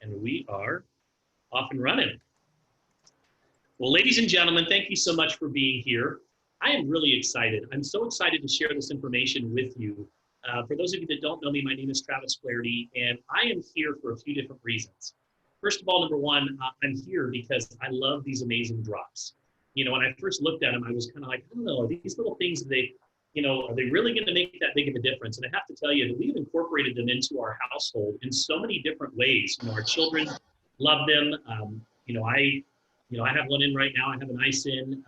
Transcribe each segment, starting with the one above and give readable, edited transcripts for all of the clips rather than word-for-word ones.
And we are off and running. Well, ladies and gentlemen, thank you so much for being here. I am really excited. I'm so excited to share this information with you. For those of you that don't know me, my name is Travis Flaherty, and I am here for a few different reasons. First of all, number one, I'm here because I love these amazing drops. You know, when I first looked at them, I was kind of like, I don't know, are these little things, are they really going to make that big of a difference? And I have to tell you that we've incorporated them into our household in so many different ways. You know, our children love them. I have one in right now. I have an ice in.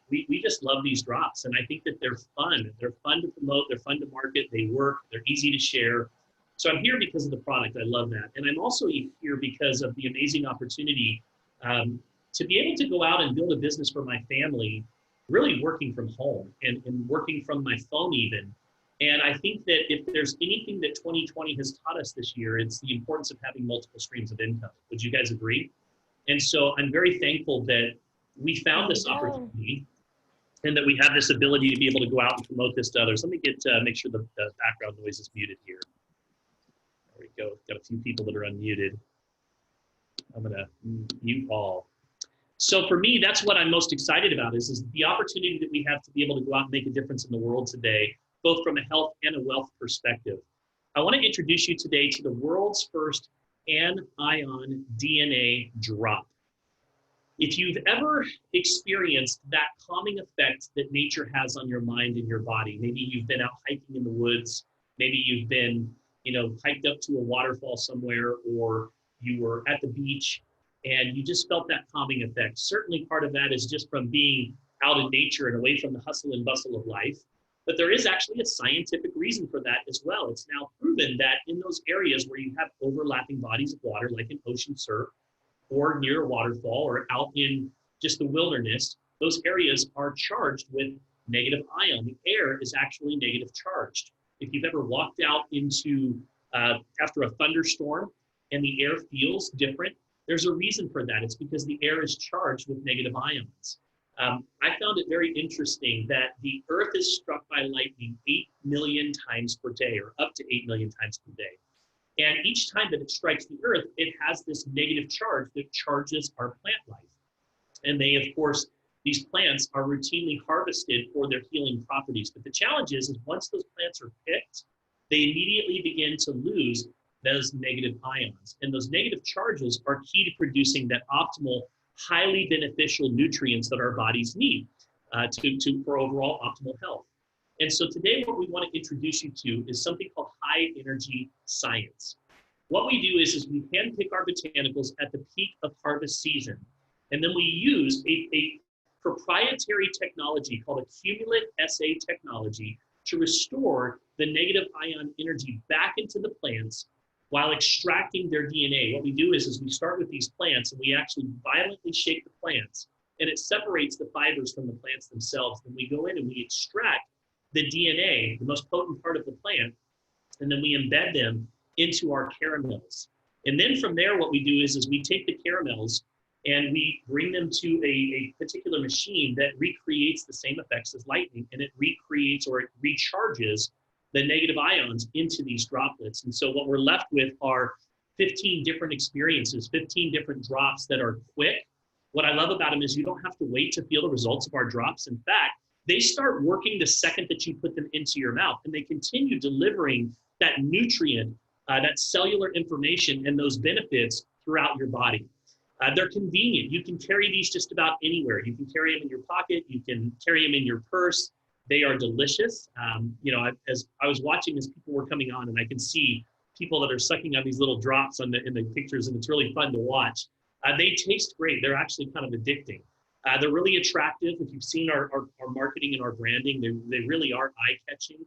We just love these drops, and I think that they're fun. They're fun to promote. They're fun to market. They work. They're easy to share. So I'm here because of the product. I love that, and I'm also here because of the amazing opportunity to be able to go out and build a business for my family, really working from home and working from my phone even. And I think that if there's anything that 2020 has taught us this year, it's the importance of having multiple streams of income. Would you guys agree? And so I'm very thankful that we found this opportunity and that we have this ability to be able to go out and promote this to others. Let me make sure the background noise is muted here. There we go. Got a few people that are unmuted. I'm gonna mute all. So for me, that's what I'm most excited about is the opportunity that we have to be able to go out and make a difference in the world today, both from a health and a wealth perspective. I want to introduce you today to the world's first anion DNA drop. If you've ever experienced that calming effect that nature has on your mind and your body, maybe you've been out hiking in the woods, maybe you've been, hiked up to a waterfall somewhere, or you were at the beach and you just felt that calming effect. Certainly part of that is just from being out in nature and away from the hustle and bustle of life. But there is actually a scientific reason for that as well. It's now proven that in those areas where you have overlapping bodies of water, like an ocean surf, or near a waterfall, or out in just the wilderness, those areas are charged with negative ion. The air is actually negative charged. If you've ever walked out into, after a thunderstorm and the air feels different, there's a reason for that. It's because the air is charged with negative ions. I found it very interesting that the Earth is struck by lightning 8 million times per day, or up to 8 million times per day. And each time that it strikes the Earth, it has this negative charge that charges our plant life. And they, of course, these plants are routinely harvested for their healing properties. But the challenge is once those plants are picked, they immediately begin to lose those negative ions. And those negative charges are key to producing that optimal, highly beneficial nutrients that our bodies need for overall optimal health. And so today what we want to introduce you to is something called high energy science. What we do is we handpick our botanicals at the peak of harvest season. And then we use a proprietary technology called Acumullit SA technology to restore the negative ion energy back into the plants while extracting their DNA. What we do is we start with these plants and we actually violently shake the plants, and it separates the fibers from the plants themselves. Then we go in and we extract the DNA, the most potent part of the plant, and then we embed them into our caramels. And then from there, what we do is we take the caramels and we bring them to a particular machine that recreates the same effects as lightning, and it recreates or it recharges the negative ions into these droplets. And so what we're left with are 15 different experiences, 15 different drops that are quick. What I love about them is you don't have to wait to feel the results of our drops. In fact, they start working the second that you put them into your mouth, and they continue delivering that nutrient, that cellular information and those benefits throughout your body. They're convenient. You can carry these just about anywhere. You can carry them in your pocket. You can carry them in your purse. They are delicious. As I was watching as people were coming on, and I can see people that are sucking on these little drops in the pictures, and it's really fun to watch. They taste great. They're actually kind of addicting. They're really attractive. If you've seen our marketing and our branding, they really are eye-catching.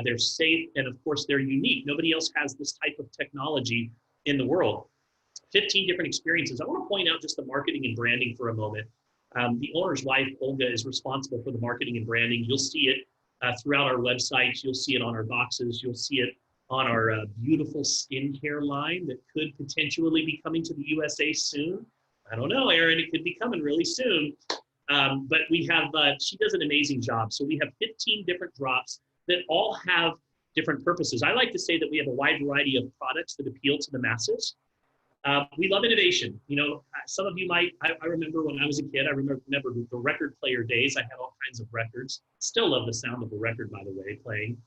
They're safe, and of course, they're unique. Nobody else has this type of technology in the world. 15 different experiences. I want to point out just the marketing and branding for a moment. The owner's wife, Olga, is responsible for the marketing and branding. You'll see it throughout our websites. You'll see it on our boxes. You'll see it on our beautiful skincare line that could potentially be coming to the USA soon. I don't know, Erin, it could be coming really soon. But we have, she does an amazing job. So we have 15 different drops that all have different purposes. I like to say that we have a wide variety of products that appeal to the masses. We love innovation. You know, some of you might, I remember when I was a kid, I remember the record player days. I had all kinds of records. Still love the sound of a record, by the way, playing.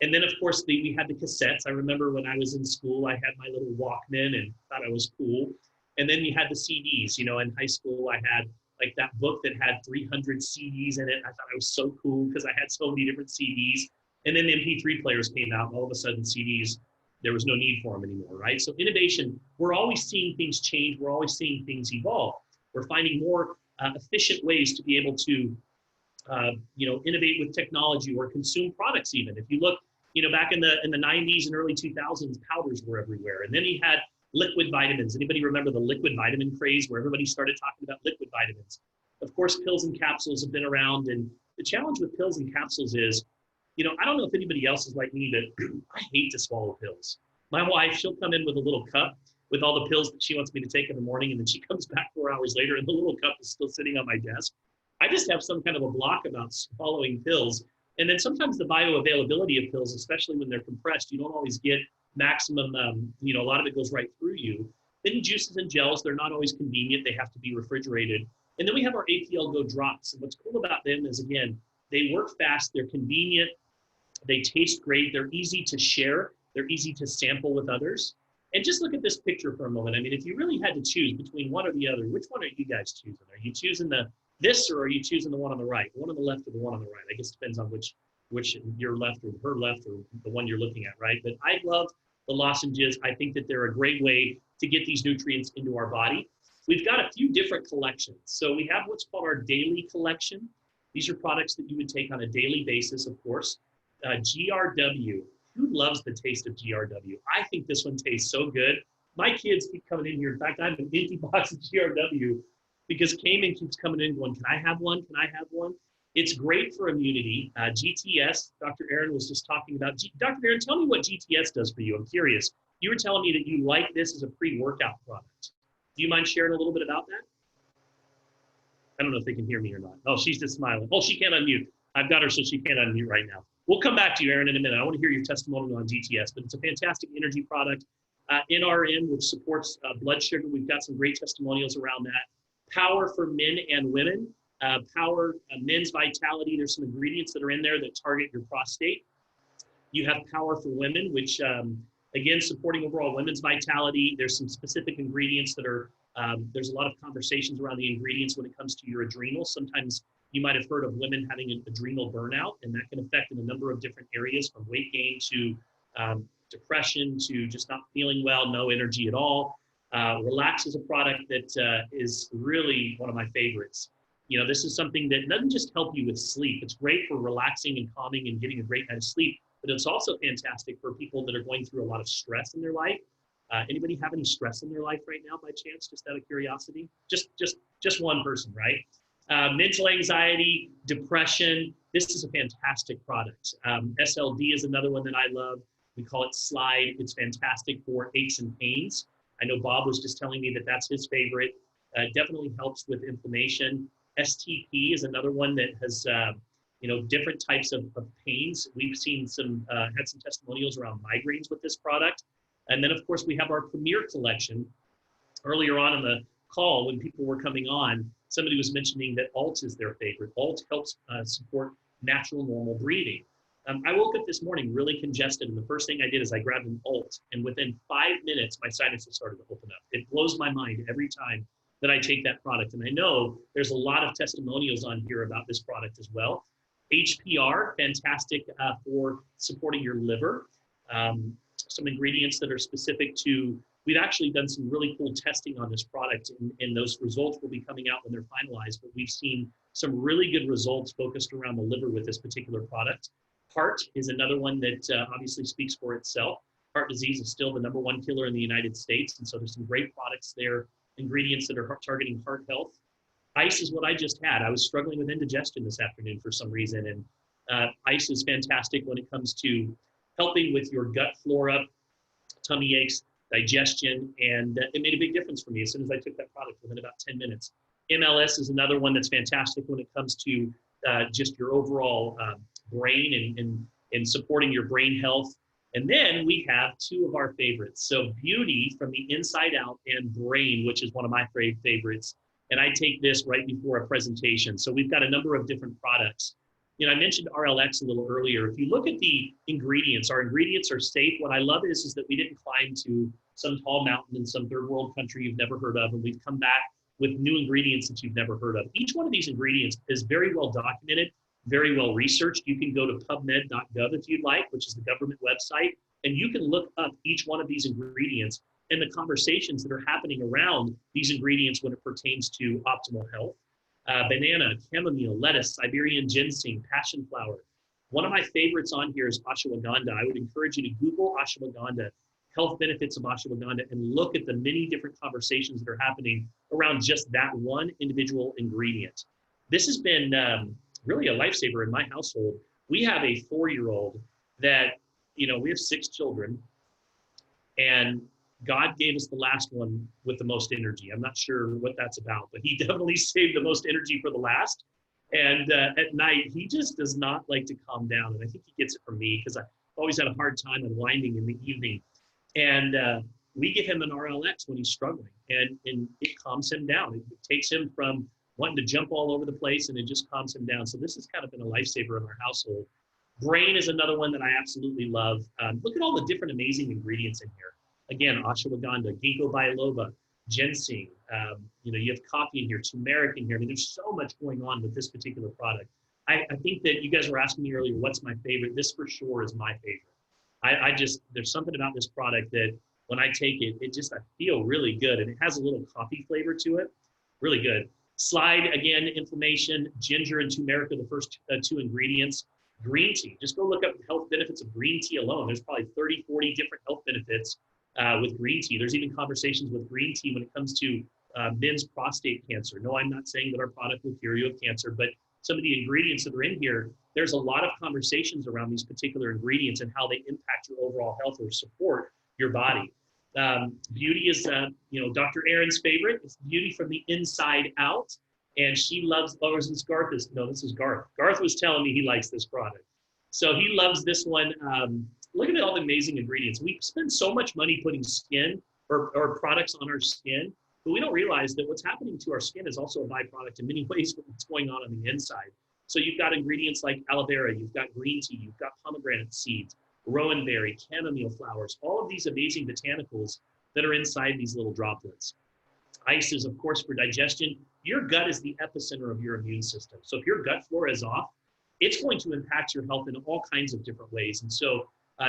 And then, of course, we had the cassettes. I remember when I was in school, I had my little Walkman and thought I was cool. And then you had the CDs. You know, in high school, I had like that book that had 300 CDs in it. I thought I was so cool because I had so many different CDs. And then the MP3 players came out, and all of a sudden CDs, there was no need for them anymore, right? So innovation, we're always seeing things change. We're always seeing things evolve. We're finding more efficient ways to be able to, you know, innovate with technology or consume products even. If you look, you know, back in the 90s and early 2000s, powders were everywhere. And then you had liquid vitamins. Anybody remember the liquid vitamin craze where everybody started talking about liquid vitamins? Of course, pills and capsules have been around. And the challenge with pills and capsules is, you know, I don't know if anybody else is like me, but I hate to swallow pills. My wife, she'll come in with a little cup with all the pills that she wants me to take in the morning, and then she comes back 4 hours later, and the little cup is still sitting on my desk. I just have some kind of a block about swallowing pills. And then sometimes the bioavailability of pills, especially when they're compressed, you don't always get maximum, you know, a lot of it goes right through you. Then juices and gels, they're not always convenient. They have to be refrigerated. And then we have our APL Go drops. And what's cool about them is, again, they work fast, they're convenient, they taste great, they're easy to share, they're easy to sample with others. And just look at this picture for a moment. I mean, if you really had to choose between one or the other, which one are you guys choosing? Are you choosing this, or are you choosing the one on the right? The one on the left or the one on the right? I guess it depends on which your left or her left or the one you're looking at, right? But I love the lozenges. I think that they're a great way to get these nutrients into our body. We've got a few different collections. So we have what's called our daily collection. These are products that you would take on a daily basis, of course. GRW. Who loves the taste of GRW? I think this one tastes so good. My kids keep coming in here. In fact, I have an empty box of GRW because Cayman keeps coming in going, can I have one? Can I have one? It's great for immunity. GTS, Dr. Aaron was just talking about. Dr. Aaron, tell me what GTS does for you. I'm curious. You were telling me that you like this as a pre-workout product. Do you mind sharing a little bit about that? I don't know if they can hear me or not. Oh, she's just smiling. Oh, she can't unmute. I've got her so she can't unmute right now. We'll come back to you, Aaron, in a minute. I want to hear your testimonial on GTS, but it's a fantastic energy product. NRM, which supports blood sugar. We've got some great testimonials around that. Power for men and women. Power, men's vitality. There's some ingredients that are in there that target your prostate. You have Power for women, which, again, supporting overall women's vitality. There's some specific ingredients that are, there's a lot of conversations around the ingredients when it comes to your adrenals. Sometimes you might have heard of women having an adrenal burnout, and that can affect in a number of different areas, from weight gain to depression to just not feeling well, no energy at all. Relax is a product that is really one of my favorites. You know, this is something that doesn't just help you with sleep. It's great for relaxing and calming and getting a great night of sleep, but it's also fantastic for people that are going through a lot of stress in their life. Anybody have any stress in their life right now by chance, just out of curiosity? Just one person, right? Mental anxiety, depression. This is a fantastic product. SLD is another one that I love. We call it Slide. It's fantastic for aches and pains. I know Bob was just telling me that that's his favorite. Definitely helps with inflammation. STP is another one that has, you know, different types of pains. We've seen some, had some testimonials around migraines with this product. And then, of course, we have our Premier collection. Earlier on in the call, when people were coming on, somebody was mentioning that Alt is their favorite. Alt helps support natural, normal breathing. I woke up this morning really congested, and the first thing I did is I grabbed an Alt, and within 5 minutes, my sinuses started to open up. It blows my mind every time that I take that product, and I know there's a lot of testimonials on here about this product as well. HPR, fantastic for supporting your liver. Some ingredients that are specific to, we've actually done some really cool testing on this product, and those results will be coming out when they're finalized, but we've seen some really good results focused around the liver with this particular product. Heart is another one that obviously speaks for itself. Heart disease is still the #1 killer in the United States, and so there's some great products there, ingredients that are targeting heart health. Ice is what I just had. I was struggling with indigestion this afternoon for some reason, and ice is fantastic when it comes to helping with your gut flora, tummy aches, digestion, and it made a big difference for me as soon as I took that product within about 10 minutes. MLS is another one that's fantastic when it comes to just your overall brain and supporting your brain health. And then we have two of our favorites. So Beauty from the Inside Out and Brain, which is one of my favorites. And I take this right before a presentation. So we've got a number of different products. You know, I mentioned RLX a little earlier. If you look at the ingredients, our ingredients are safe. What I love is that we didn't climb to some tall mountain in some third world country you've never heard of, and we've come back with new ingredients that you've never heard of. Each one of these ingredients is very well documented, very well researched. You can go to pubmed.gov if you'd like, which is the government website, and you can look up each one of these ingredients and the conversations that are happening around these ingredients when it pertains to optimal health. Banana, chamomile, lettuce, Siberian ginseng, passion flower. One of my favorites on here is ashwagandha. I would encourage you to Google ashwagandha, health benefits of ashwagandha, and look at the many different conversations that are happening around just that one individual ingredient. This has been really a lifesaver in my household. We have a 4-year-old that, you know, we have 6 children, and God gave us the last one with the most energy. I'm not sure what that's about, but he definitely saved the most energy for the last. And at night, he just does not like to calm down. And I think he gets it from me because I've always had a hard time unwinding in the evening. And we give him an RLX when he's struggling, and it calms him down. It takes him from wanting to jump all over the place, and it just calms him down. So this has kind of been a lifesaver in our household. Brain is another one that I absolutely love. Look at all the different amazing ingredients in here. Again, ashwagandha, ginkgo biloba, ginseng. You know, you have coffee in here, turmeric in here. I mean, there's so much going on with this particular product. I think that you guys were asking me earlier, what's my favorite? This for sure is my favorite. There's something about this product that when I take it, I feel really good. And it has a little coffee flavor to it. Really good. Slide, again, inflammation, ginger and turmeric are the first 2 ingredients. Green tea, just go look up the health benefits of green tea alone. There's probably 30, 40 different health benefits with green tea. There's even conversations with green tea when it comes to men's prostate cancer. No, I'm not saying that our product will cure you of cancer, but some of the ingredients that are in here, there's a lot of conversations around these particular ingredients and how they impact your overall health or support your body. Beauty is, Dr. Aaron's favorite. It's Beauty from the Inside Out. And she loves, this is Garth. Garth was telling me he likes this product. So he loves this one. Look at all the amazing ingredients. We spend so much money putting skin or products on our skin, but we don't realize that what's happening to our skin is also a byproduct in many ways of what's going on the inside. So you've got ingredients like aloe vera, you've got green tea, you've got pomegranate seeds, rowan berry, chamomile flowers, all of these amazing botanicals that are inside these little droplets. Ice is, of course, for digestion. Your gut is the epicenter of your immune system. So if your gut flora is off, it's going to impact your health in all kinds of different ways. And so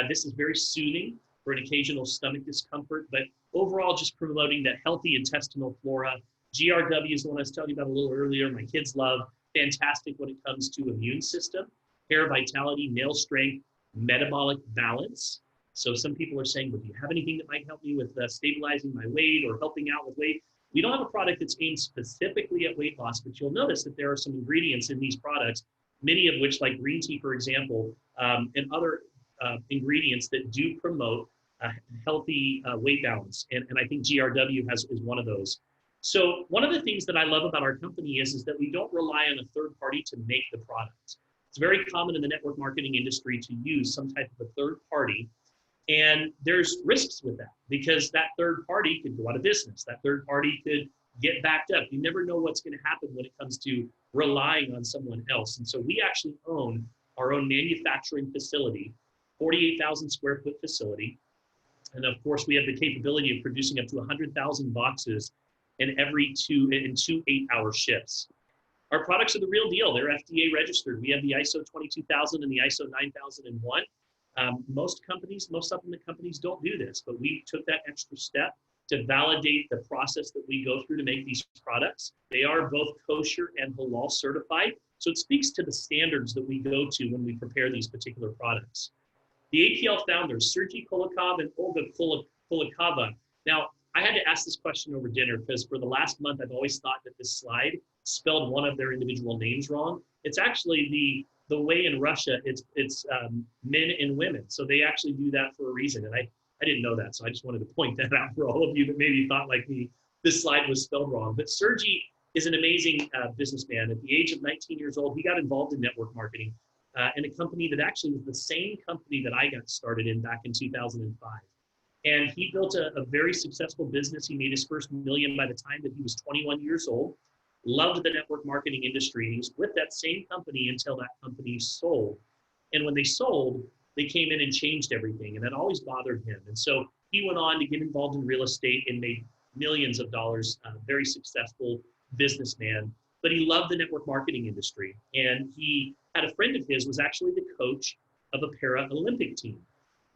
this is very soothing for an occasional stomach discomfort, but overall just promoting that healthy intestinal flora. GRW is the one I was telling you about a little earlier. My kids love. Fantastic when it comes to immune system, hair vitality, nail strength, metabolic balance. So some people are saying, well, do you have anything that might help me with stabilizing my weight or helping out with weight? We don't have a product that's aimed specifically at weight loss, but you'll notice that there are some ingredients in these products, many of which, like green tea, for example, and other ingredients that do promote a healthy weight balance. And I think GRW is one of those. So one of the things that I love about our company is that we don't rely on a third party to make the product. It's very common in the network marketing industry to use some type of a third party. And there's risks with that because that third party could go out of business. That third party could get backed up. You never know what's going to happen when it comes to relying on someone else. And so we actually own our own manufacturing facility, 48,000 square foot facility. And of course, we have the capability of producing up to 100,000 boxes in two 8-hour shifts. Our products are the real deal. They're FDA registered. We have the ISO 22000 and the ISO 9001. Most supplement companies don't do this, but we took that extra step to validate the process that we go through to make these products. They are both kosher and halal certified. So it speaks to the standards that we go to when we prepare these particular products. The APL founders, Sergey Kulikov and Olga Kulikova. Now, I had to ask this question over dinner because for the last month, I've always thought that this slide spelled one of their individual names wrong. It's actually the way in Russia, it's men and women. So they actually do that for a reason. And I didn't know that. So I just wanted to point that out for all of you that maybe thought like me, this slide was spelled wrong. But Sergey is an amazing businessman. At the age of 19 years old, he got involved in network marketing. and a company that actually was the same company that I got started in back in 2005. And he built a very successful business. He made his first million by the time that he was 21 years old, loved the network marketing industry. He was with that same company until that company sold. And when they sold, they came in and changed everything, and that always bothered him. And so he went on to get involved in real estate and made millions of dollars, very successful businessman, but he loved the network marketing industry. And he had a friend of his was actually the coach of a para-Olympic team.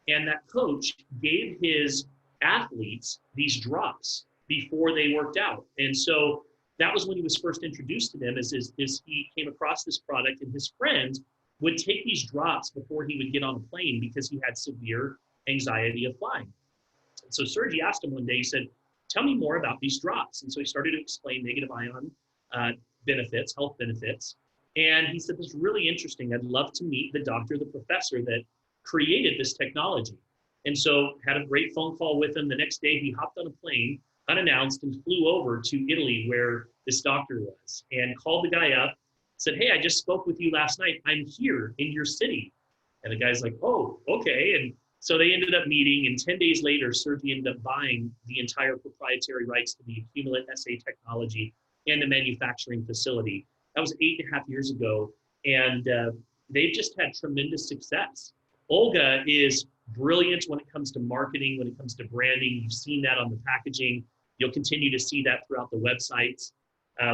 And that coach gave his athletes these drops before they worked out. And so that was when he was first introduced to them, is he came across this product, and his friend would take these drops before he would get on a plane because he had severe anxiety of flying. And so Sergi asked him one day, he said, tell me more about these drops. And so he started to explain negative ion benefits, health benefits. And he said, this is really interesting. I'd love to meet the doctor, the professor that created this technology. And so had a great phone call with him. The next day he hopped on a plane, unannounced, and flew over to Italy where this doctor was, and called the guy up, said, hey, I just spoke with you last night. I'm here in your city. And the guy's like, oh, okay. And so they ended up meeting, and 10 days later, Sergi ended up buying the entire proprietary rights to the Acumullit SA technology and the manufacturing facility. That was 8.5 years ago, and they've just had tremendous success. Olga is brilliant when it comes to marketing, when it comes to branding. You've seen that on the packaging. You'll continue to see that throughout the websites.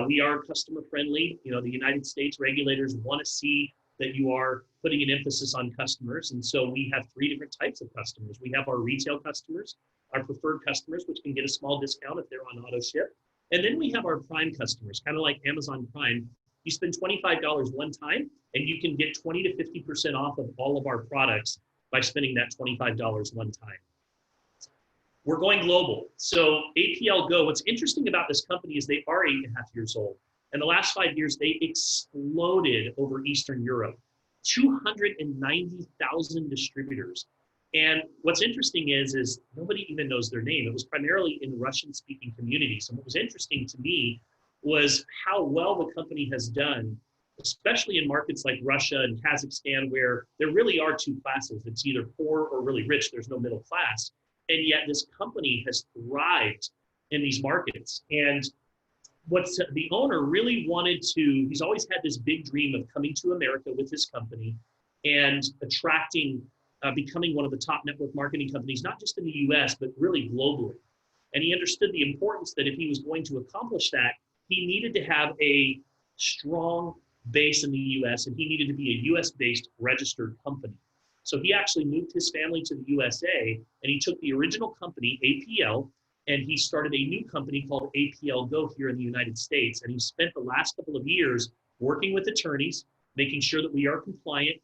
We are customer friendly. You know, the United States regulators want to see that you are putting an emphasis on customers. And so we have 3 different types of customers. We have our retail customers, our preferred customers, which can get a small discount if they're on auto ship. And then we have our Prime customers, kind of like Amazon Prime. You spend $25 one time, and you can get 20 to 50% off of all of our products by spending that $25 one time. We're going global. So APL Go, what's interesting about this company is they are 8.5 years old. In the last 5 years, they exploded over Eastern Europe, 290,000 distributors. And what's interesting is nobody even knows their name. It was primarily in Russian-speaking communities. And what was interesting to me was how well the company has done, especially in markets like Russia and Kazakhstan, where there really are 2 classes. It's either poor or really rich. There's no middle class. And yet this company has thrived in these markets. And what's the owner really wanted to, he's always had this big dream of coming to America with his company and attracting, becoming one of the top network marketing companies, not just in the US, but really globally. And he understood the importance that if he was going to accomplish that, he needed to have a strong base in the US, and he needed to be a US-based registered company. So he actually moved his family to the USA, and he took the original company, APL, and he started a new company called APL Go here in the United States. And he spent the last couple of years working with attorneys, making sure that we are compliant,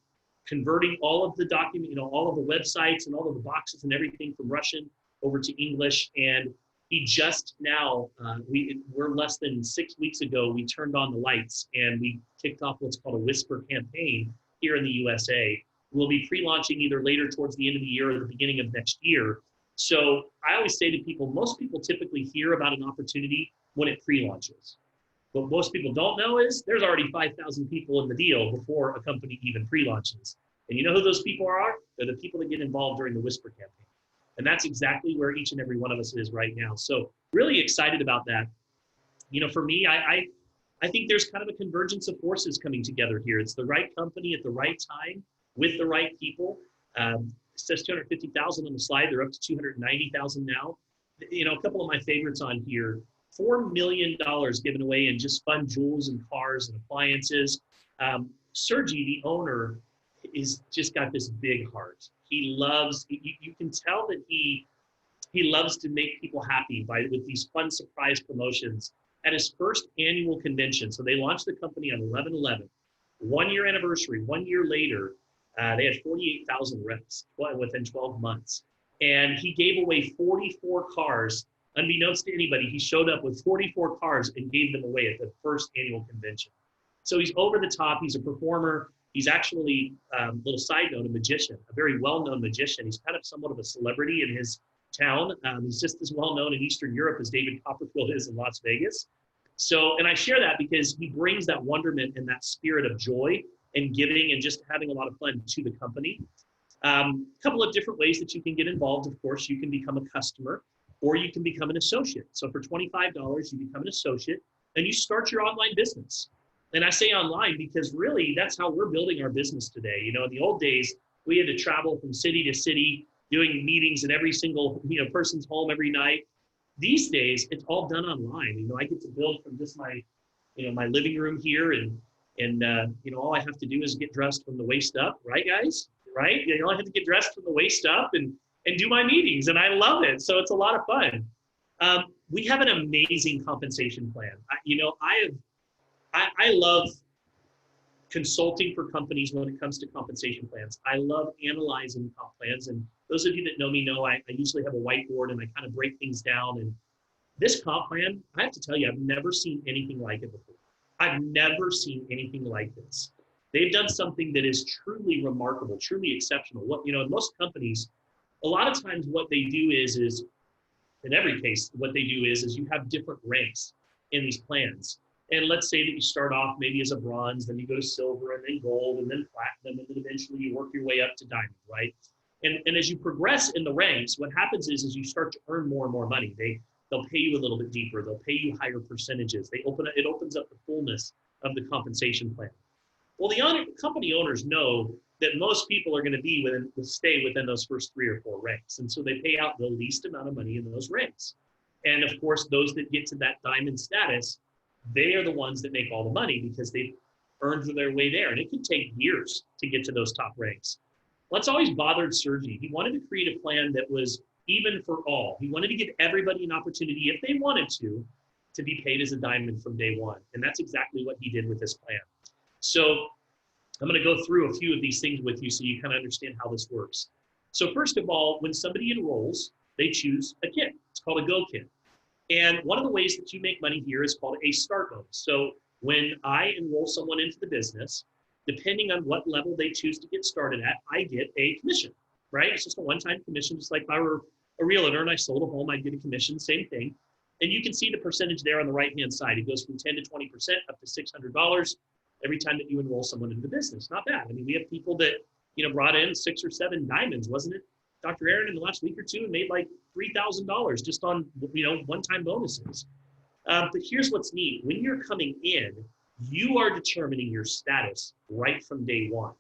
converting all of the document, all of the websites and all of the boxes and everything from Russian over to English. And he just now, we're less than 6 weeks ago, we turned on the lights and we kicked off what's called a Whisper campaign here in the USA. We'll be pre-launching either later towards the end of the year or the beginning of next year. So I always say to people, most people typically hear about an opportunity when it pre-launches. What most people don't know is there's already 5,000 people in the deal before a company even pre-launches. And you know who those people are? They're the people that get involved during the Whisper campaign. And that's exactly where each and every one of us is right now. So really excited about that. For me, I think there's kind of a convergence of forces coming together here. It's the right company at the right time with the right people. It says 250,000 on the slide. They're up to 290,000 now. A couple of my favorites on here, $4 million given away in just fun jewels and cars and appliances. Sergi, the owner, is just got this big heart. He loves, you can tell that he loves to make people happy with these fun surprise promotions. At his first annual convention, so they launched the company on 11/11, 1 year anniversary, 1 year later, they had 48,000 reps within 12 months. And he gave away 44 cars. Unbeknownst to anybody, he showed up with 44 cars and gave them away at the first annual convention. So he's over the top. He's a performer. He's actually, little side note, a magician, a very well-known magician. He's kind of somewhat of a celebrity in his town. He's just as well-known in Eastern Europe as David Copperfield is in Las Vegas. So, and I share that because he brings that wonderment and that spirit of joy and giving and just having a lot of fun to the company. A couple of different ways that you can get involved. Of course, you can become a customer or you can become an associate. So for $25, you become an associate and you start your online business. And I say online because really that's how we're building our business today. You know, in the old days, we had to travel from city to city doing meetings in every single, person's home every night. These days, it's all done online. You know, I get to build from just my, my living room here and all I have to do is get dressed from the waist up, right, guys? Right? You know, I have to get dressed from the waist up and do my meetings, and I love it. So it's a lot of fun. We have an amazing compensation plan. I love consulting for companies when it comes to compensation plans. I love analyzing comp plans, and those of you that know me know I usually have a whiteboard and I kind of break things down. And this comp plan, I have to tell you, I've never seen anything like it before. I've never seen anything like this. They've done something that is truly remarkable, truly exceptional. In most companies, a lot of times what they do is in every case, what they do is you have different ranks in these plans. And let's say that you start off maybe as a bronze, then you go to silver and then gold and then platinum, and then eventually you work your way up to diamond, right? And as you progress in the ranks, what happens is you start to earn more and more money. They'll pay you a little bit deeper. They'll pay you higher percentages. It opens up the fullness of the compensation plan. Well, the company owners know that most people are going to stay within those first 3 or 4 ranks. And so they pay out the least amount of money in those ranks. And of course, those that get to that diamond status, they are the ones that make all the money because they've earned their way there. And it could take years to get to those top ranks. Well, that's always bothered Sergi. He wanted to create a plan that was even for all. He wanted to give everybody an opportunity, if they wanted to be paid as a diamond from day one. And that's exactly what he did with this plan. So I'm going to go through a few of these things with you so you kind of understand how this works. So first of all, when somebody enrolls, they choose a kit. It's called a Go Kit. And one of the ways that you make money here is called a start bonus. So when I enroll someone into the business, depending on what level they choose to get started at, I get a commission, right? It's just a one-time commission, just like if I were a realtor and I sold a home, I'd get a commission, same thing. And you can see the percentage there on the right-hand side. It goes from 10 to 20% up to $600 every time that you enroll someone into the business. Not bad. I mean, we have people that, brought in 6 or 7 diamonds, wasn't it? Dr. Aaron in the last week or two made like $3,000 just on, one-time bonuses. But here's what's neat. When you're coming in, you are determining your status right from day one.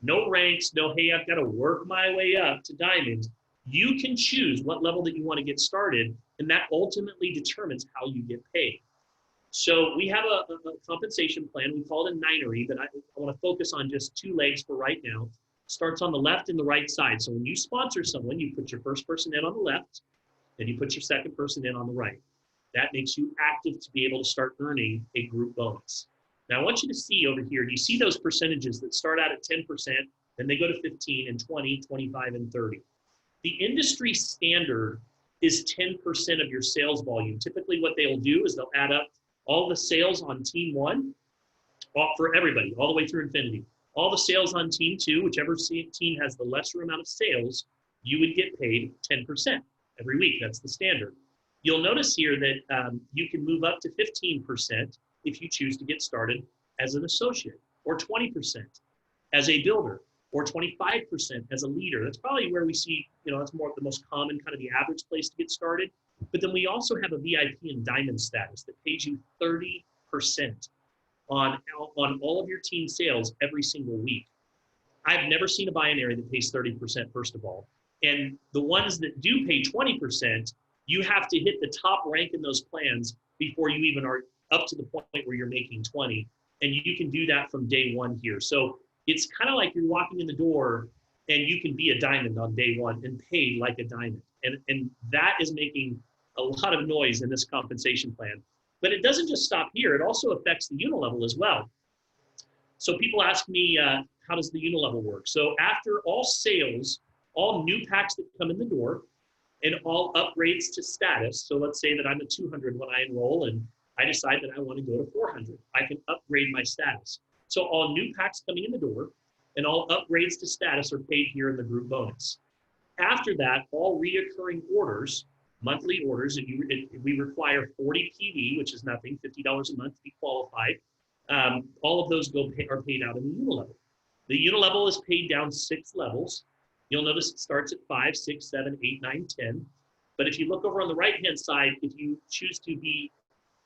No ranks, no, hey, I've got to work my way up to diamond. You can choose what level that you want to get started, and that ultimately determines how you get paid. So we have a compensation plan. We call it a ninery, but I want to focus on just 2 legs for right now. Starts on the left and the right side. So when you sponsor someone, you put your first person in on the left, then you put your second person in on the right. That makes you active to be able to start earning a group bonus. Now I want you to see over here, do you see those percentages that start out at 10%, then they go to 15 and 20, 25, and 30. The industry standard is 10% of your sales volume. Typically what they'll do is they'll add up all the sales on team 1 for everybody, all the way through infinity. All the sales on team 2, whichever team has the lesser amount of sales, you would get paid 10% every week. That's the standard. You'll notice here that you can move up to 15% if you choose to get started as an associate, or 20% as a builder, or 25% as a leader. That's probably where we see, that's more the most common, kind of the average place to get started. But then we also have a VIP and diamond status that pays you 30% on all of your team sales every single week. I've never seen a binary that pays 30%, first of all. And the ones that do pay 20%, you have to hit the top rank in those plans before you even are up to the point where you're making 20. And you can do that from day one here. So it's kind of like you're walking in the door and you can be a diamond on day one and paid like a diamond. And that is making a lot of noise in this compensation plan. But it doesn't just stop here. It also affects the unilevel as well. So people ask me, how does the unilevel work? So after all sales, all new packs that come in the door, and all upgrades to status. So let's say that I'm at 200 when I enroll and I decide that I want to go to 400. I can upgrade my status. So all new packs coming in the door and all upgrades to status are paid here in the group bonus. After that, all reoccurring orders, monthly orders, and we require 40 PV, which is nothing, $50 a month to be qualified. all of those are paid out in the unilevel. The unilevel is paid down 6 levels. You'll notice it starts at 5, 6, 7, 8, 9, 10. But if you look over on the right-hand side, if you choose to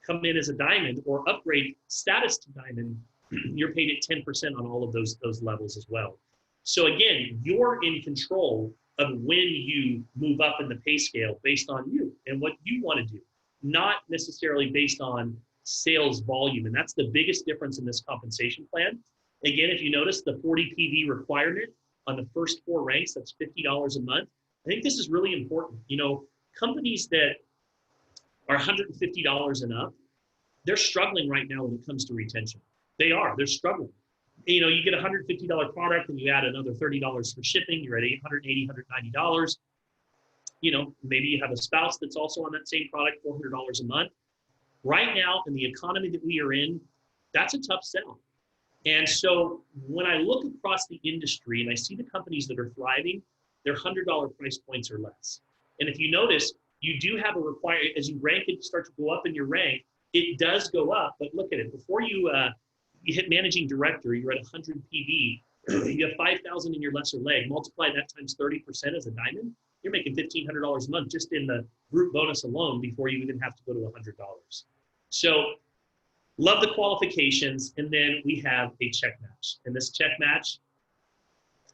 come in as a diamond or upgrade status to diamond, you're paid at 10% on all of those levels as well. So again, you're in control of when you move up in the pay scale based on you and what you want to do, not necessarily based on sales volume. And that's the biggest difference in this compensation plan. Again, if you notice the 40 PV requirement on the first 4 ranks, that's $50 a month. I think this is really important. You know, companies that are $150 and up, they're struggling right now when it comes to retention. They're struggling. You know, you get a $150 product and you add another $30 for shipping, you're at $180, $190. You know, maybe you have a spouse that's also on that same product, $400 a month. Right now, in the economy that we are in, that's a tough sell. And so when I look across the industry and I see the companies that are thriving, they're $100 price points or less. And if you notice, you do have a requirement, as you rank it, start to go up in your rank, it does go up, but look at it. Before you hit managing director, you're at 100 PV, you have 5,000 in your lesser leg, multiply that times 30% as a diamond, you're making $1,500 a month just in the group bonus alone before you even have to go to $100. So love the qualifications. And then we have a check match. And this check match,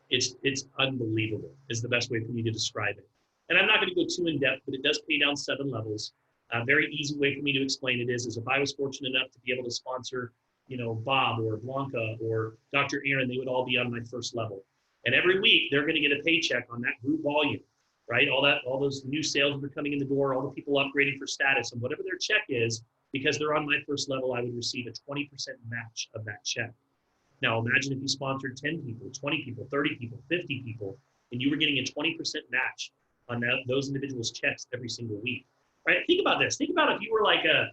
it's unbelievable is the best way for me to describe it. And I'm not going to go too in depth, but it does pay down 7 levels. A very easy way for me to explain it is if I was fortunate enough to be able to sponsor, you know, Bob or Blanca or Dr. Aaron, they would all be on my first level. And every week they're going to get a paycheck on that group volume, right? All those new sales that are coming in the door, all the people upgrading for status, and whatever their check is, because they're on my first level, I would receive a 20% match of that check. Now imagine if you sponsored 10 people, 20 people, 30 people, 50 people, and you were getting a 20% match on those individuals' checks every single week. Right? Think about this. Think about if you were like a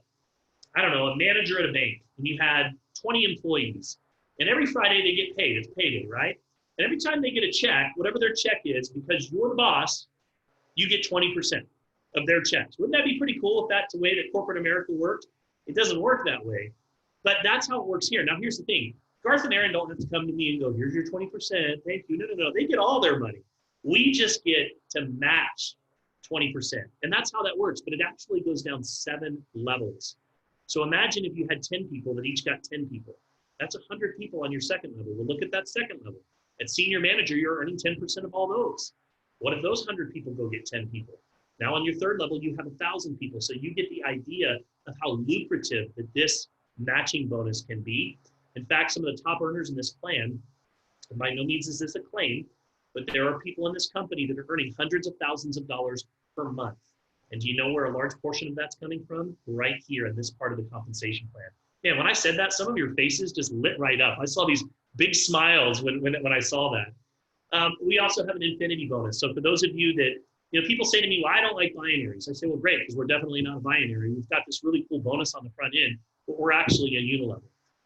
manager at a bank and you had 20 employees and every Friday they get paid. It's payday, right? And every time they get a check, whatever their check is, because you're the boss, you get 20% of their checks. Wouldn't that be pretty cool if that's the way that corporate America worked? It doesn't work that way, but that's how it works here. Now, here's the thing. Garth and Aaron don't have to come to me and go, here's your 20%. Thank you. No. They get all their money. We just get to match 20%. And that's how that works, but it actually goes down 7 levels. So imagine if you had 10 people that each got 10 people. That's 100 people on your second level. Well, look at that second level. At senior manager, you're earning 10% of all those. What if those 100 people go get 10 people? Now on your third level, you have 1,000 people. So you get the idea of how lucrative that this matching bonus can be. In fact, some of the top earners in this plan, and by no means is this a claim, but there are people in this company that are earning hundreds of thousands of dollars per month. And do you know where a large portion of that's coming from? Right here in this part of the compensation plan. Man, when I said that, some of your faces just lit right up. I saw these big smiles when I saw that. We also have an infinity bonus. So for those of you that, you know, people say to me, well, I don't like binaries. I say, well, great, because we're definitely not a binary. We've got this really cool bonus on the front end, but we're actually a unilevel.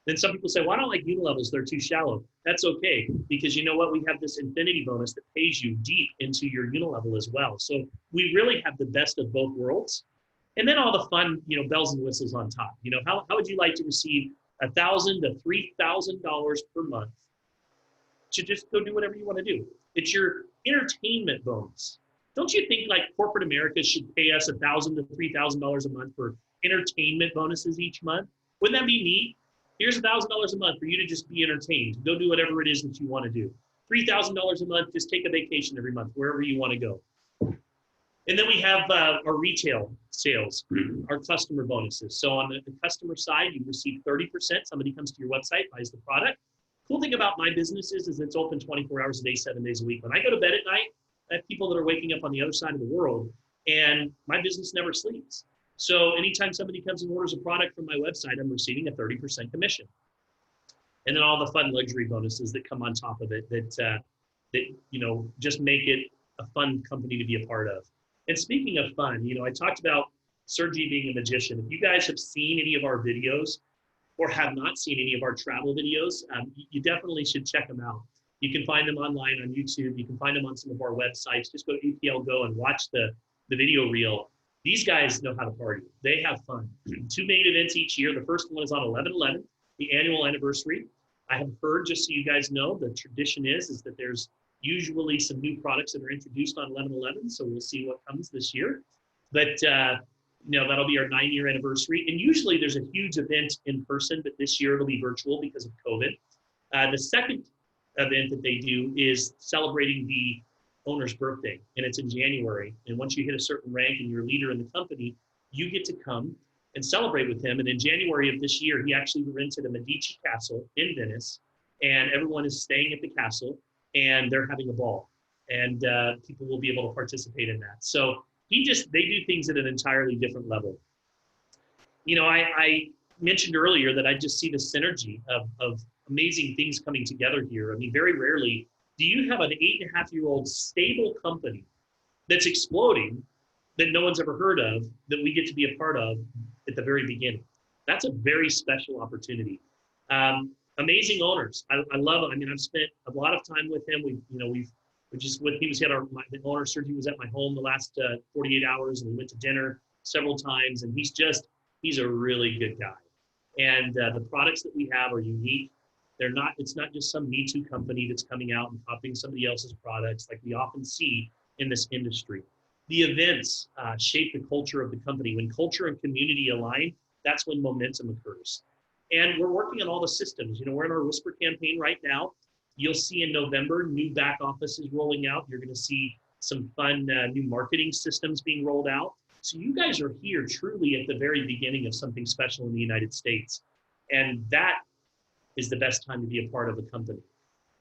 Then some people say, well, I don't like unilevels. They're too shallow. That's okay, because you know what? We have this infinity bonus that pays you deep into your unilevel as well. So we really have the best of both worlds. And then all the fun, you know, bells and whistles on top. You know, how would you like to receive $1,000 to $3,000 per month to just go do whatever you want to do? It's your entertainment bonus. Don't you think like corporate America should pay us $1,000 to $3,000 a month for entertainment bonuses each month? Wouldn't that be neat? Here's $1,000 a month for you to just be entertained. Go do whatever it is that you want to do. $3,000 a month, just take a vacation every month, wherever you want to go. And then we have our retail sales, our customer bonuses. So on the customer side, you receive 30%. Somebody comes to your website, buys the product. Cool thing about my business is it's open 24 hours a day, 7 days a week. When I go to bed at night, I have people that are waking up on the other side of the world, and my business never sleeps. So anytime somebody comes and orders a product from my website, I'm receiving a 30% commission. And then all the fun luxury bonuses that come on top of it that you know, just make it a fun company to be a part of. And speaking of fun, you know, I talked about Sergi being a magician. If you guys have seen any of our videos or have not seen any of our travel videos, you definitely should check them out. You can find them online on YouTube. You can find them on some of our websites. Just go to APL Go and watch the video reel. These guys know how to party. They have fun. 2 main events each year. The first one is on 11/11. the annual anniversary. I have heard, just so you guys know, the tradition is that there's usually some new products that are introduced on 11/11, so we'll see what comes this year. But that'll be our 9-year anniversary. And usually there's a huge event in person, but this year it'll be virtual because of COVID. The second event that they do is celebrating the owner's birthday, and it's in January. And once you hit a certain rank and you're a leader in the company, you get to come and celebrate with him. And in January of this year, he actually rented a Medici castle in Venice, and everyone is staying at the castle, and they're having a ball. And people will be able to participate in that. So they do things at an entirely different level. I mentioned earlier that I just see the synergy of amazing things coming together here. I mean, very rarely do you have an 8.5-year-old stable company that's exploding that no one's ever heard of, that we get to be a part of at the very beginning. That's a very special opportunity. Amazing owners. I love it. I mean, I've spent a lot of time with him. The owner surgery was at my home the last 48 hours, and we went to dinner several times, and he's a really good guy. And the products that we have are unique. It's not just some Me Too company that's coming out and copying somebody else's products like we often see in this industry. The events shape the culture of the company. When culture and community align, that's when momentum occurs. And we're working on all the systems. We're in our Whisper campaign right now. You'll see in November, new back offices rolling out. You're going to see some fun new marketing systems being rolled out. So you guys are here truly at the very beginning of something special in the United States. And that is the best time to be a part of a company.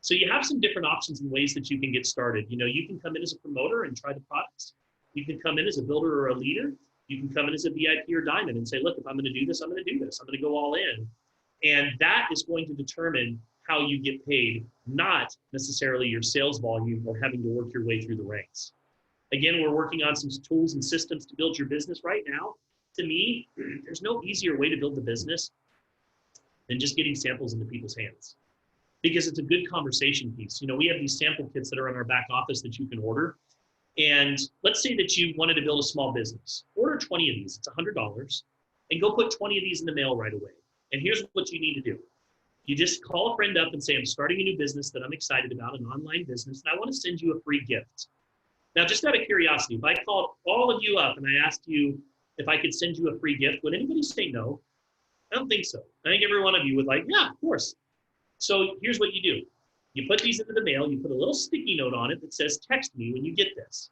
So you have some different options and ways that you can get started. You can come in as a promoter and try the products. You can come in as a builder or a leader. You can come in as a VIP or diamond and say, look, if I'm going to do this, I'm going to do this. I'm going to go all in. And that is going to determine how you get paid, not necessarily your sales volume or having to work your way through the ranks. Again, we're working on some tools and systems to build your business right now. To me, there's no easier way to build the business than just getting samples into people's hands, because it's a good conversation piece. We have these sample kits that are in our back office that you can order. And let's say that you wanted to build a small business. Order 20 of these, it's $100, and go put 20 of these in the mail right away. And here's what you need to do. You just call a friend up and say, I'm starting a new business that I'm excited about, an online business, and I want to send you a free gift. Now, just out of curiosity, if I called all of you up and I asked you if I could send you a free gift, would anybody say no? I don't think so. I think every one of you would yeah, of course. So here's what you do. You put these into the mail, you put a little sticky note on it that says, text me when you get this.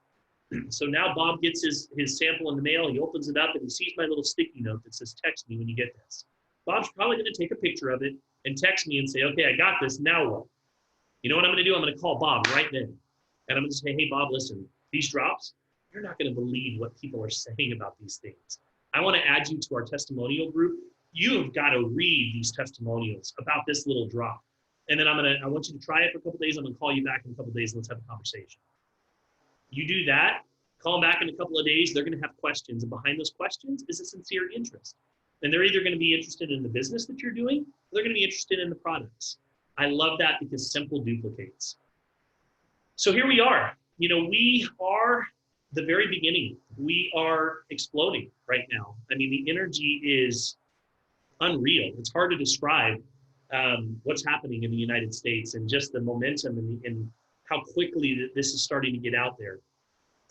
So now Bob gets his sample in the mail, he opens it up and he sees my little sticky note that says, text me when you get this. Bob's probably going to take a picture of it and text me and say, okay, I got this, now what? You know what I'm going to do? I'm going to call Bob right then. And I'm going to say, hey, Bob, listen, these drops, you're not going to believe what people are saying about these things. I want to add you to our testimonial group. You've got to read these testimonials about this little drop. And then I want you to try it for a couple days. I'm going to call you back in a couple days and let's have a conversation. You do that, call them back in a couple of days. They're going to have questions. And behind those questions is a sincere interest. And they're either going to be interested in the business that you're doing, or they're going to be interested in the products. I love that because simple duplicates. So here we are. We are the very beginning. We are exploding right now. I mean, the energy is unreal. It's hard to describe what's happening in the United States and just the momentum and how quickly this is starting to get out there.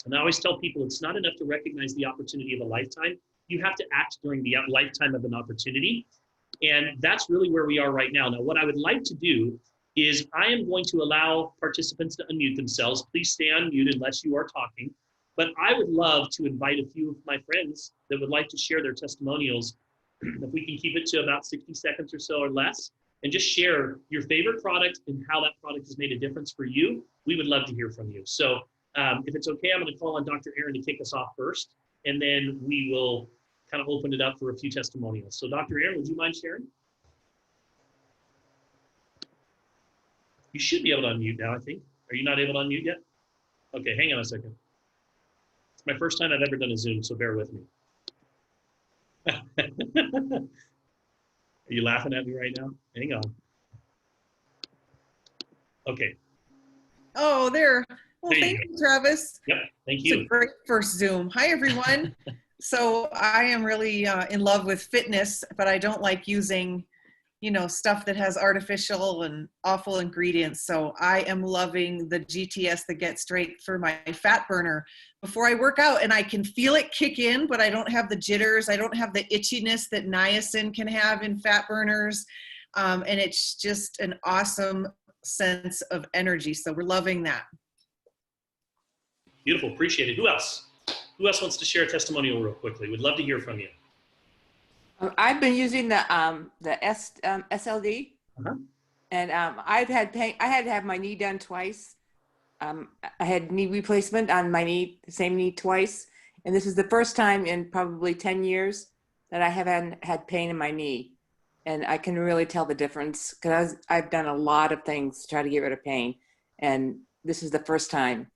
And I always tell people it's not enough to recognize the opportunity of a lifetime. You have to act during the lifetime of an opportunity. And that's really where we are right now. Now, what I would like to do is I am going to allow participants to unmute themselves. Please stay unmuted unless you are talking. But I would love to invite a few of my friends that would like to share their testimonials. If we can keep it to about 60 seconds or so or less, and just share your favorite product and how that product has made a difference for you, we would love to hear from you. So if it's okay, I'm going to call on Dr. Aaron to kick us off first, and then we will kind of open it up for a few testimonials. So Dr. Aaron, would you mind sharing? You should be able to unmute now, I think. Are you not able to unmute yet? Okay, hang on a second. It's my first time I've ever done a Zoom, so bear with me. Are you laughing at me right now? Hang on. Okay. Oh, there. Well, there thank you, Travis. Yep, thank you. It's a great first Zoom. Hi, everyone. So I am really in love with fitness, but I don't like using stuff that has artificial and awful ingredients. So I am loving the GTS, the Get Straight, for my fat burner before I work out, and I can feel it kick in, but I don't have the jitters. I don't have the itchiness that niacin can have in fat burners. And it's just an awesome sense of energy. So we're loving that. Beautiful. Appreciate it. Who else? Who else wants to share a testimonial real quickly? We'd love to hear from you. I've been using the SLD, and I had to have my knee done twice. I had knee replacement on my knee, the same knee twice, and this is the first time in probably 10 years that I haven't had pain in my knee, and I can really tell the difference because I've done a lot of things to try to get rid of pain, and this is the first time,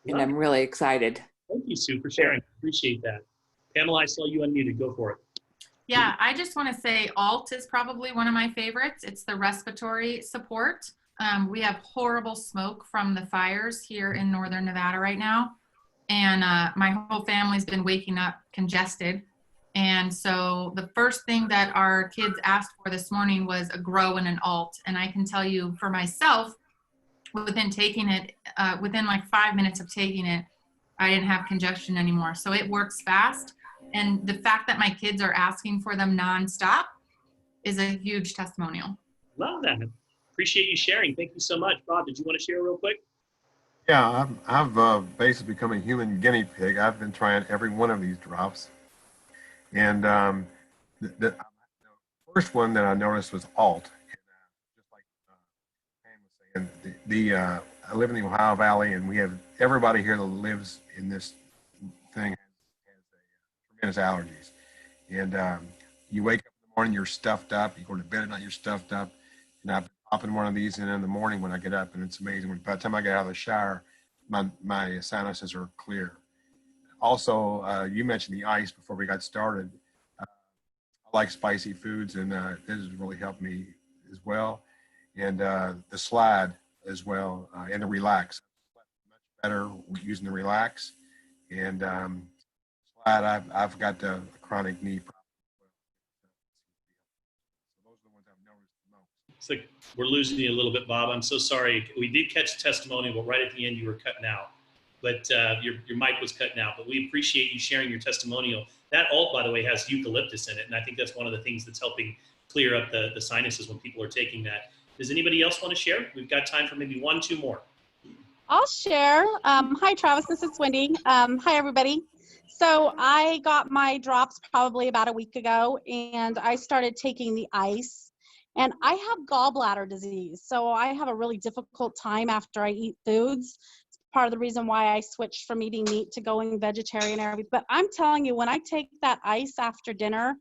and I'm really excited. Thank you, Sue, for sharing. Appreciate that. Pamela, I saw you unmuted. Go for it. Yeah, I just want to say Alt is probably one of my favorites. It's the respiratory support. We have horrible smoke from the fires here in northern Nevada right now. And my whole family's been waking up congested. And so the first thing that our kids asked for this morning was a Grow and an Alt. And I can tell you for myself, within taking it, within like 5 minutes of taking it, I didn't have congestion anymore. So it works fast. And the fact that my kids are asking for them nonstop is a huge testimonial. Love that. Appreciate you sharing. Thank you so much. Bob, did you want to share real quick? Yeah, I've basically become a human guinea pig. I've been trying every one of these drops. And the first one that I noticed was Alt. And, just like Pam was saying, I live in the Ohio Valley, and we have everybody here that lives in this thing has allergies, and you wake up in the morning, you're stuffed up. You go to bed at night, you're stuffed up. And I've been popping one of these in the morning when I get up, and it's amazing. By the time I get out of the shower, my sinuses are clear. Also, you mentioned the ice before we got started. I like spicy foods, and this has really helped me as well. And the Slide as well, and the Relax. Much better using the Relax, and I've got the chronic knee problem. So those are the ones I've noticed the most. It's like we're losing you a little bit, Bob. I'm so sorry. We did catch the testimonial, but right at the end you were cutting out. But your mic was cutting out. But we appreciate you sharing your testimonial. That Alt, by the way, has eucalyptus in it, and I think that's one of the things that's helping clear up the sinuses when people are taking that. Does anybody else want to share? We've got time for maybe 1, 2 more. I'll share. Hi, Travis. This is Wendy. Hi, everybody. So I got my drops probably about a week ago, and I started taking the ice. And I have gallbladder disease, so I have a really difficult time after I eat foods. It's part of the reason why I switched from eating meat to going vegetarian and everything. But I'm telling you, when I take that ice after dinner,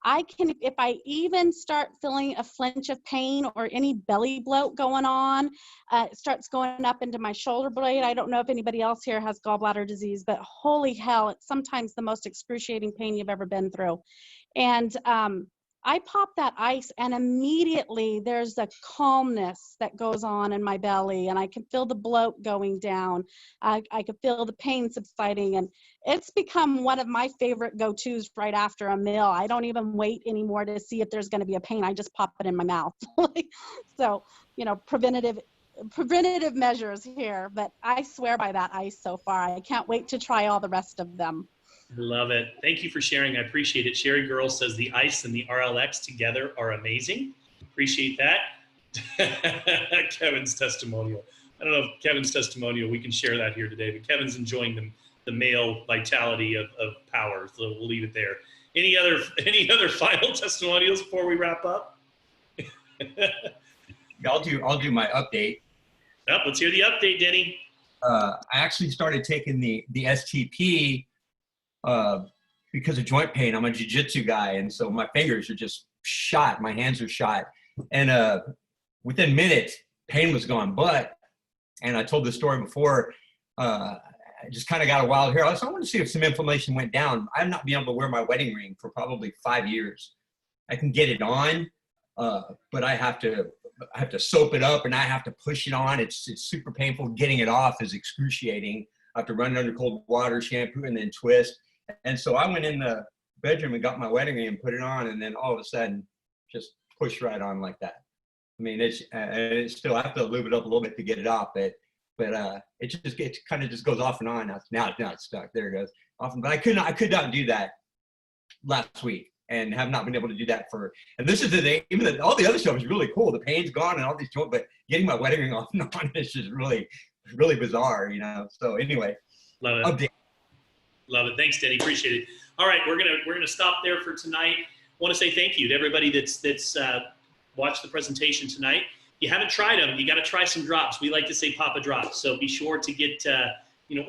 I can, if I even start feeling a flinch of pain or any belly bloat going on, it starts going up into my shoulder blade. I don't know if anybody else here has gallbladder disease, but holy hell, it's sometimes the most excruciating pain you've ever been through. And I pop that ice, and immediately there's a calmness that goes on in my belly, and I can feel the bloat going down. I can feel the pain subsiding, and it's become one of my favorite go-tos right after a meal. I don't even wait anymore to see if there's going to be a pain. I just pop it in my mouth. So, preventative measures here, but I swear by that ice so far. I can't wait to try all the rest of them. Love it. Thank you for sharing. I appreciate it. Sherry Girl says the ice and the RLX together are amazing. Appreciate that. Kevin's testimonial. I don't know if Kevin's testimonial, we can share that here today, but Kevin's enjoying the male vitality of power. So we'll leave it there. Any other final testimonials before we wrap up? I'll do my update. Yep, let's hear the update, Denny. I actually started taking the STP because of joint pain. I'm a jiu-jitsu guy, and so my fingers are just shot. My hands are shot. And within minutes, pain was gone. And I told this story before, I just kind of got a wild hair. So I wanted to see if some inflammation went down. I've not been able to wear my wedding ring for probably 5 years. I can get it on, but I have to soap it up, and I have to push it on. It's super painful. Getting it off is excruciating. I have to run it under cold water, shampoo, and then twist. And so I went in the bedroom and got my wedding ring and put it on, and then all of a sudden, just push right on like that. I mean, it's still, I have to lube it up a little bit to get it off, but it just gets, kind of just goes off and on. Now it's stuck. There it goes. Often, but I could not do that last week, and have not been able to do that and this is all the other stuff is really cool. The pain's gone and all these joints, but getting my wedding ring off and on is just really, really bizarre, you know? So anyway. Love it. Update. Love it. Thanks, Denny. Appreciate it. All right, we're gonna stop there for tonight. I want to say thank you to everybody that's watched the presentation tonight. If you haven't tried them, you got to try some drops. We like to say Papa Drops. So be sure to get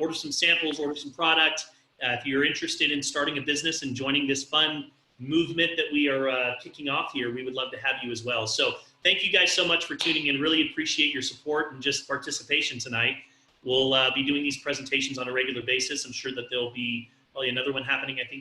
order some samples, order some product. If you're interested in starting a business and joining this fun movement that we are kicking off here, we would love to have you as well. So thank you guys so much for tuning in. Really appreciate your support and just participation tonight. We'll be doing these presentations on a regular basis. I'm sure that there'll be probably another one happening, I think,